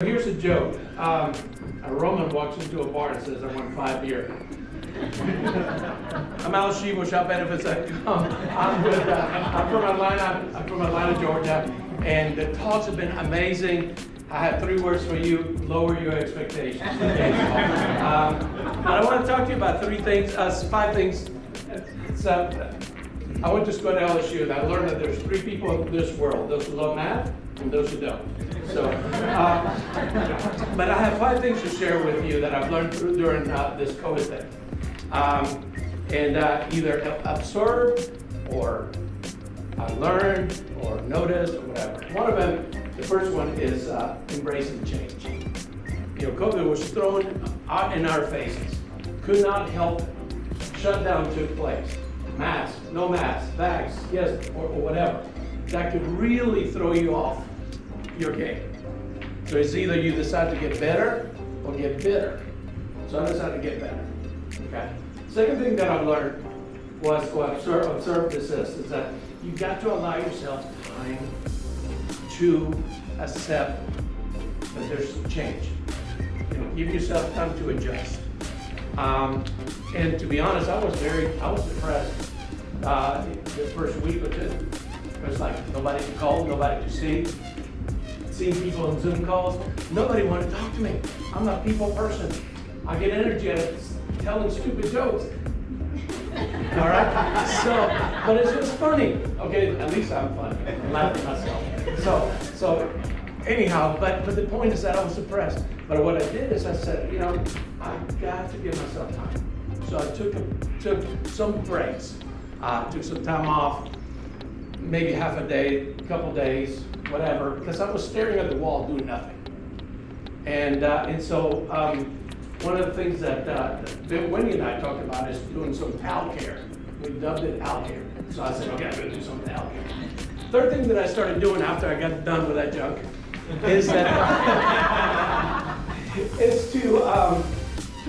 Here's a joke. A Roman walks into a bar and says, "I want 5 beer." I'm Al Shivo, Shop Benefits. I'm from Atlanta. I'm from Atlanta, Georgia, and the talks have been amazing. I have 3 words for you: lower your expectations. Okay? I want to talk to you about 5 things. I went to school at LSU, and I learned that there's 3 people in this world: those who love math and those who don't. So, but I have 5 things to share with you that I've learned during this COVID thing. Either observe or learn or notice or whatever. One of them, the first one is embracing change. You know, COVID was thrown out in our faces. Could not help it. Shutdown took place. Mask, no mask, bags, yes, or whatever. That could really throw you off your game. So it's either you decide to get better or get bitter. So I decided to get better. Okay. Second thing that I've learned was observe this is that you got to allow yourself time to accept that there's some change. You know, give yourself time to adjust. And to be honest, I was depressed the first week or two. It was like nobody to call, nobody to see. Seeing people on Zoom calls, nobody wanted to talk to me. I'm a people person. I get energy out of telling stupid jokes. All right? But it's just funny. Okay, at least I'm funny. I'm laughing at myself. So anyhow, but the point is that I was depressed. But what I did is I said, you know, I've got to give myself time. So I took some breaks, took some time off, maybe half a day, a couple days, whatever, because I was staring at the wall doing nothing. And so one of the things that Wendy and I talked about is doing some pal care. We dubbed it pal care. So I said, okay, I'm going to do some pal care. Third thing that I started doing after I got done with that junk is that is to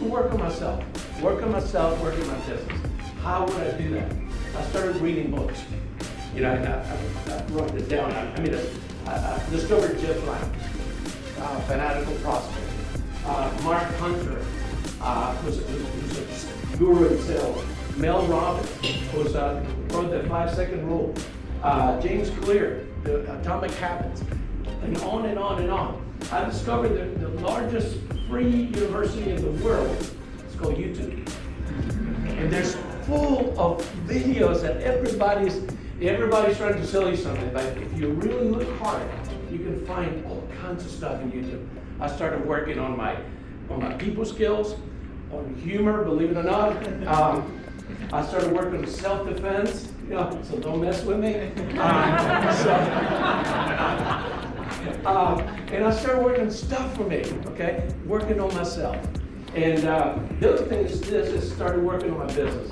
work on myself. Work on myself, work on my business. How would I do that? I started reading books. You know, I wrote this down. I discovered Jeff Lang, Fanatical Prospect. Mark Hunter, who's a guru in sales. Mel Robbins, who wrote the 5-second rule. James Clear, the Atomic Habits, and on and on and on. I discovered the largest free university in the world. It's called YouTube. And there's full of videos that everybody's trying to sell you something, but if you really look hard, you can find all kinds of stuff in YouTube. I started working on my people skills, on humor, believe it or not. I started working on self-defense, you know, so don't mess with me. And I started working on stuff for me, okay? Working on myself. And the other thing is started working on my business.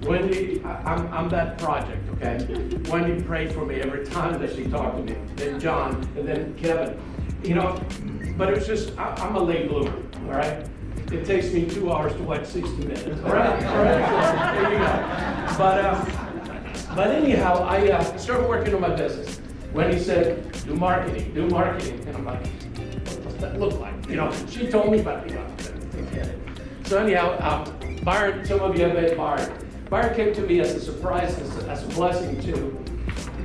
Wendy, I'm that project, okay? Wendy prayed for me every time that she talked to me. Then John, and then Kevin. You know, but it was just, I'm a late bloomer, all right? It takes me 2 hours to watch 60 minutes, all right? All right, so there you go. But anyhow, I started working on my business. Wendy said, do marketing. And I'm like, what's that look like? You know, she told me, but, you know, I didn't get it. So anyhow, Byron, some of you have met Byron. Byron came to me as a surprise, as a blessing too,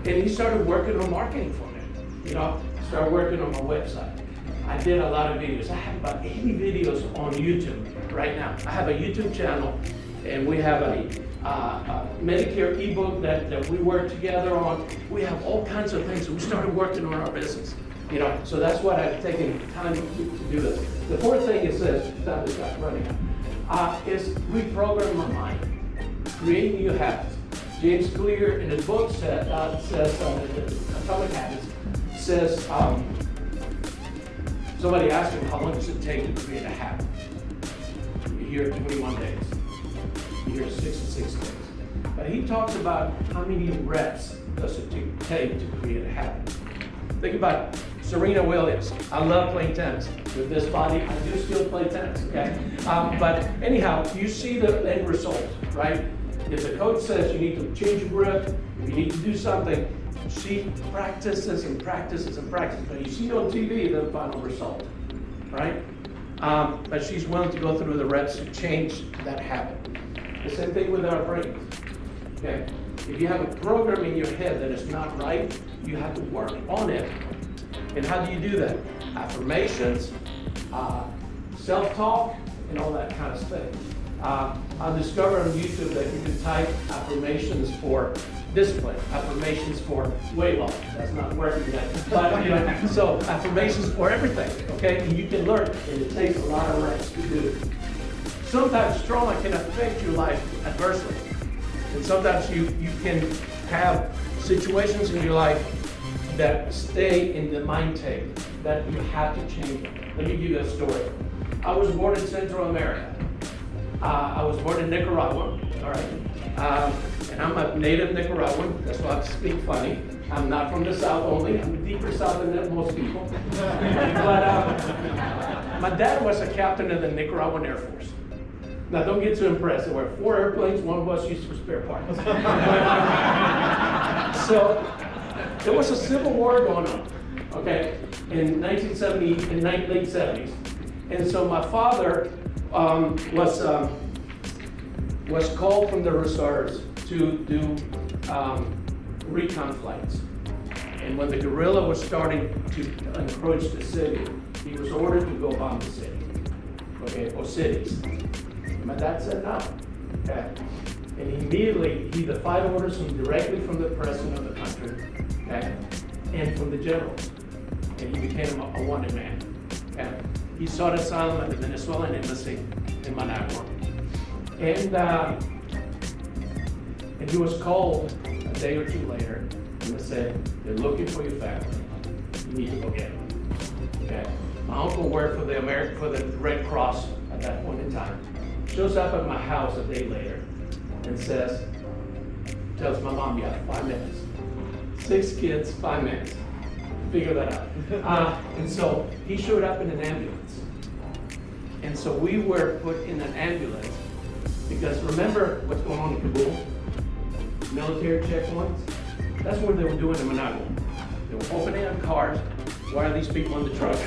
and he started working on marketing for me. You know, started working on my website. I did a lot of videos. I have about 80 videos on YouTube right now. I have a YouTube channel, and we have a Medicare ebook that we work together on. We have all kinds of things. So we started working on our business. You know, so that's what I've taken time to do this. The fourth thing is this. Time is running out. Is reprogram my mind. Create new habits. James Clear in his book says Atomic Habits says, somebody asked him, how long does it take to create a habit? You hear 21 days. You hear 66 days. But he talks about how many reps does it take to create a habit. Think about Serena Williams. I love playing tennis. With this body, I do still play tennis, okay? But anyhow, you see the end result, right? If the coach says you need to change your grip, if you need to do something, she practices and practices and practices, but you see on TV the final result. right? But she's willing to go through the reps to change that habit. The same thing with our brains. Okay? If you have a program in your head that is not right, you have to work on it. And how do you do that? Affirmations, self-talk, and all that kind of stuff. I discovered on YouTube that you can type affirmations for discipline, affirmations for weight loss. That's not working yet. But, so affirmations for everything, okay? And you can learn, and it takes a lot of reps to do. Sometimes trauma can affect your life adversely. And sometimes you can have situations in your life that stay in the mind tape that you have to change. Let me give you a story. I was born in Central America. I was born in Nicaragua, all right? And I'm a native Nicaraguan, that's why I speak funny. I'm not from the South only, I'm deeper South than most people. But my dad was a captain of the Nicaraguan Air Force. Now don't get too impressed, there were 4 airplanes, 1 was used for spare parts. So there was a civil war going on, okay, in 1970, in late 70s. And so my father was called from the reserves to do recon flights. And when the guerrilla was starting to encroach the city, he was ordered to go bomb the city, okay, or cities. My dad said no, okay? And immediately, he defied orders directly from the president of the country, okay? And from the generals. And he became a wanted man, okay? He sought asylum at the Venezuelan embassy in Managua. And he was called a day or two later, and they said, they're looking for your family. You need to go get them, okay? My uncle worked for the Red Cross at that point in time. Shows up at my house a day later and tells my mom, you have 5 minutes. 6 kids, 5 minutes. Figure that out. And so he showed up in an ambulance. And so we were put in an ambulance because remember what's going on in Kabul? Military checkpoints? That's what they were doing in Managua. They were opening up cars. Why are these people in the trunk?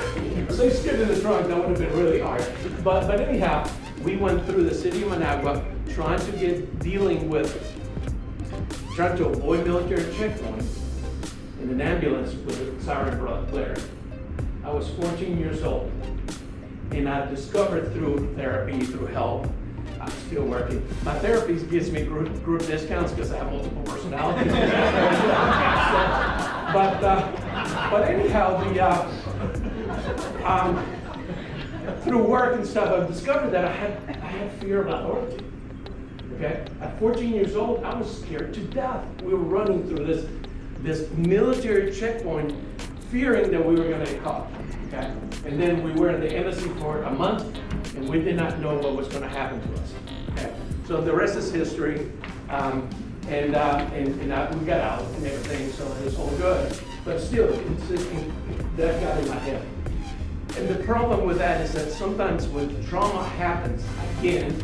If they skipped in the trunk, that would have been really hard. But anyhow, we went through the city of Managua trying to avoid military checkpoints in an ambulance with a siren blaring. I was 14 years old, and I discovered through therapy, through help, I'm still working. My therapy gives me group discounts because I have multiple personalities. But anyhow, through work and stuff, I've discovered that I had fear of authority. Okay? At 14 years old, I was scared to death. We were running through this military checkpoint, fearing that we were going to get caught. Okay? And then we were in the embassy for a month, and we did not know what was going to happen to us. Okay? So the rest is history. We got out and everything, so it was all good. But still, that got in my head. And the problem with that is that sometimes when trauma happens again,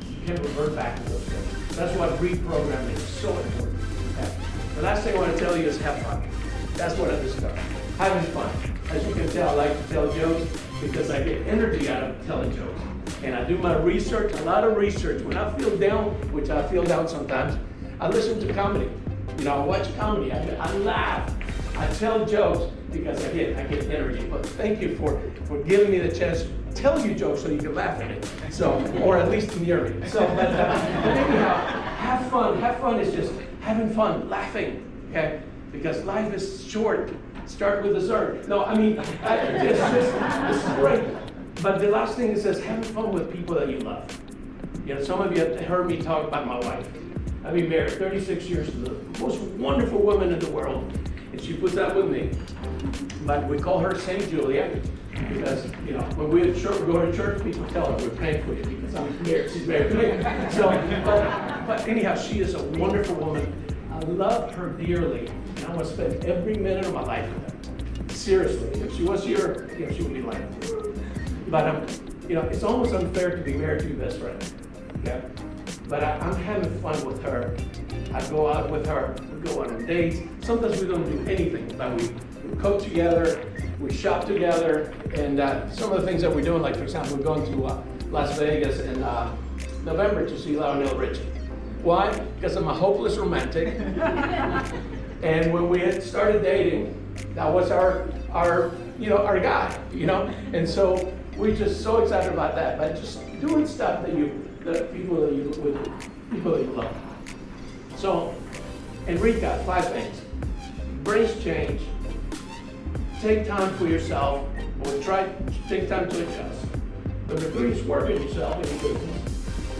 you can revert back to those things. That's why reprogramming is so important. Okay? The last thing I want to tell you is have fun. That's what I discovered. Having fun. As you can tell, I like to tell jokes because I get energy out of telling jokes. And I do my research, a lot of research. When I feel down, which I feel down sometimes, I listen to comedy. I watch comedy. I laugh. I tell jokes because I get energy. But thank you for giving me the chance to tell you jokes so you can laugh at it. So, or at least near me. So, but anyhow, have fun. Have fun is just having fun, laughing. Okay? Because life is short. Start with dessert. No, I mean, it's great. But the last thing it says, having fun with people that you love. Some of you have heard me talk about my wife. I've been married 36 years to the most wonderful woman in the world. And she puts up with me. But we call her Saint Julia because, when we go to church, people tell her we're praying for you because I'm married. She's married to me. So, but anyhow, she is a wonderful woman. I love her dearly. And I want to spend every minute of my life with her. Seriously, if she was here, she would be like, but it's almost unfair to be married to your best friend. Okay? But I'm having fun with her. I go out with her. We go on dates. Sometimes we don't do anything, but we cook together, we shop together, and some of the things that we're doing, like for example, we're going to Las Vegas in November to see Lionel Richie. Why? Because I'm a hopeless romantic. And when we had started dating, that was our guy, And so we're just so excited about that. But just doing stuff that people that you love. So, in recap, 5 things: embrace change, take time for yourself, or try to take time to adjust. Number 3 is work on yourself in your business.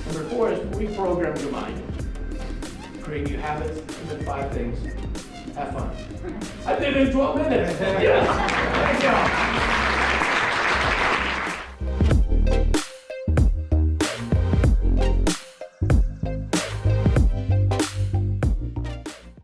Number 4 is reprogram your mind, create new habits. And then 5 things: have fun. I did it in 12 minutes. Yes. Thank you.